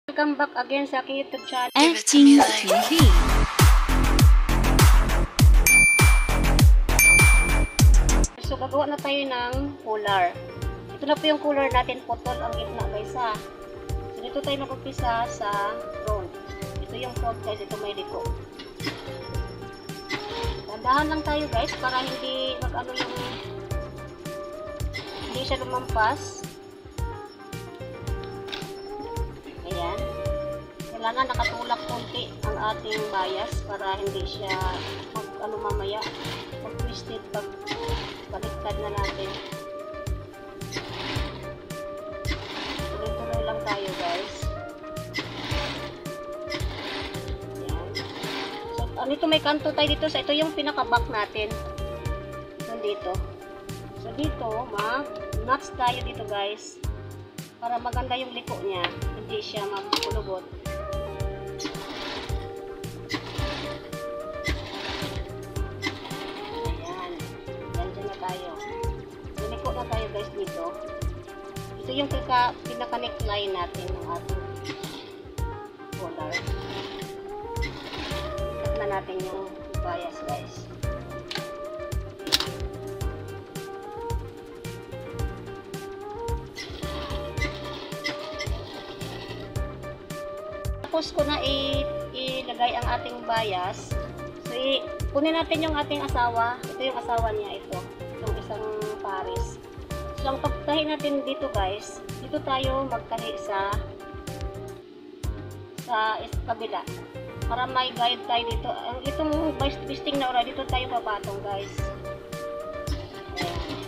Welcome back again sa aking YouTube channel. FG TV. So gagawa na tayo ng collar. Ito na po yung collar natin, putol ang gitna guys ha. So dito tayo mag-umpisa sa front. Ito yung front guys, ito may liko. Dandahan lang tayo guys para hindi hindi siya lumampas. Ayan. Kailangan nakatulak konti ang ating bias para hindi siya mamaya mag-twisted pag baliktad na natin. Tuloy-tuloy lang tayo guys. Ayan. So, ito may kanto tayo dito. So, ito yung pinaka-back natin. Nandito. So, dito, mag-nuts tayo dito guys. Para maganda yung liko niya. Hindi siya magpulubot. Ayan. Diyan na tayo. Liko na tayo guys dito. Ito yung pinaka-neckline natin ng ating collar. Cut na natin yung bias guys. Tapos ko na ilagay ang ating bias. So, kunin natin yung ating asawa. Ito yung asawa niya, ito. Yung isang pares. So, ang pagtahi natin dito guys, dito tayo magtahi sa kabila. Para may guide tayo dito. Itong bisting na ora, dito tayo papatong guys. Ayan.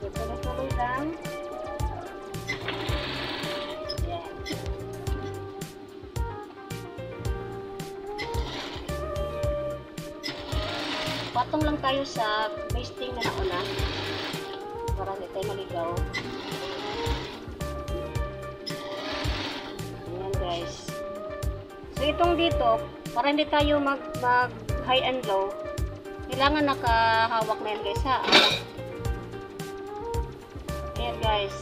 So, tuloy-tuloy lang. Patong lang tayo sa basting na nauna para hindi tayo maligaw. Ayan guys. So itong dito, para hindi tayo mag high and low, kailangan nakahawak na yan guys ha. Ayan guys.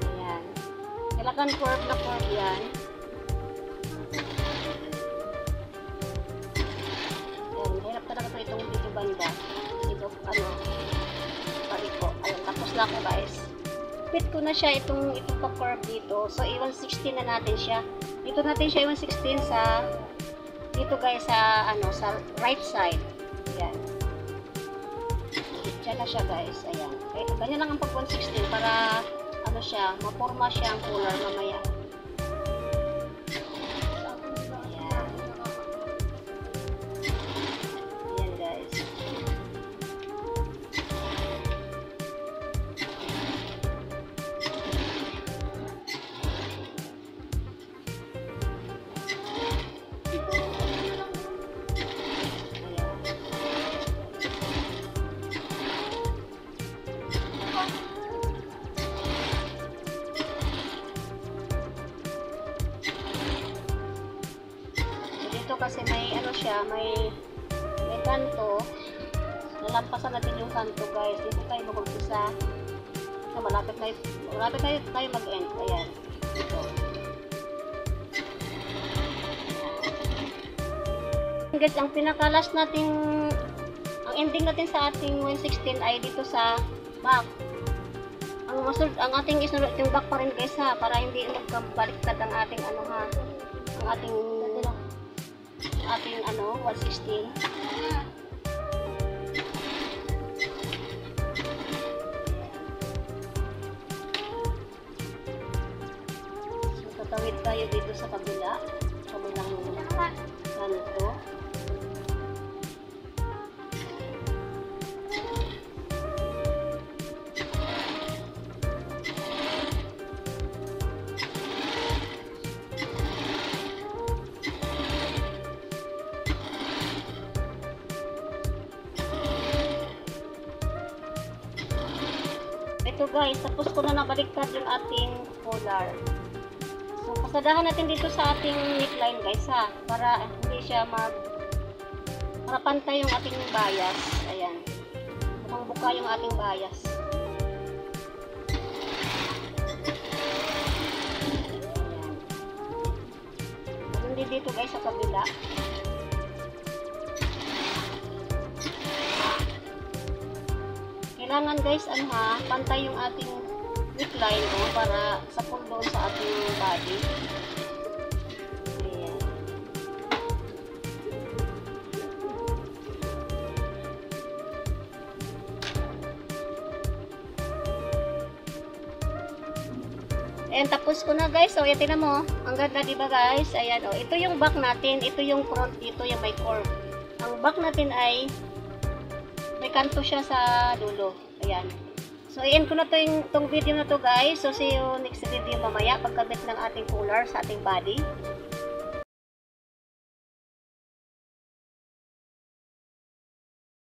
Ayan. Kailangan curve na curve yan. Itong dito banda dito paliko. Ayun, tapos na ako guys, fit ko na siya itong pa-curve dito. So 116 na natin siya dito, natin siya 116 sa dito guys sa sa right side. Ayan, dyan na siya guys. Ayan, ganyan lang ang pag 116 para siya, maporma siya ang collar mamaya. Kasi may siya, may kanto. Nalampasan natin yung kanto guys. Dito tayo mag-umpisa. So, malapit tayo mag-end. Ayan. Dito. Guys, ang pinaka-last nating ang ending natin sa ating 116 ay dito sa back. Ang ating isunod yung back pa rin guys ha, para hindi magkabaliktad ang ating ang ating 116. So, tatawid tayo dito sa kabilang ganito. Ito guys, tapos ko na nabaliktad yung ating collar. So, pasadahan natin dito sa ating neckline guys ha, para hindi siya para pantay yung ating bias. Ayan. Mukhang buka yung ating bias. Ayan. Hindi dito guys sa kabila. Kailangan guys, ano ha, pantay yung ating neckline para sa doon sa ating body. Ayan. Ayan, tapos ko na guys. So, tingnan mo. Ang ganda, diba guys? Ayan, oh. Ito yung back natin. Ito yung front dito, yung may curve. Ang back natin ay may kanto siya sa dulo. Ayan. So, i-end ko na itong video na to guys. So, see you next video mamaya pagkabit ng ating collar sa ating body.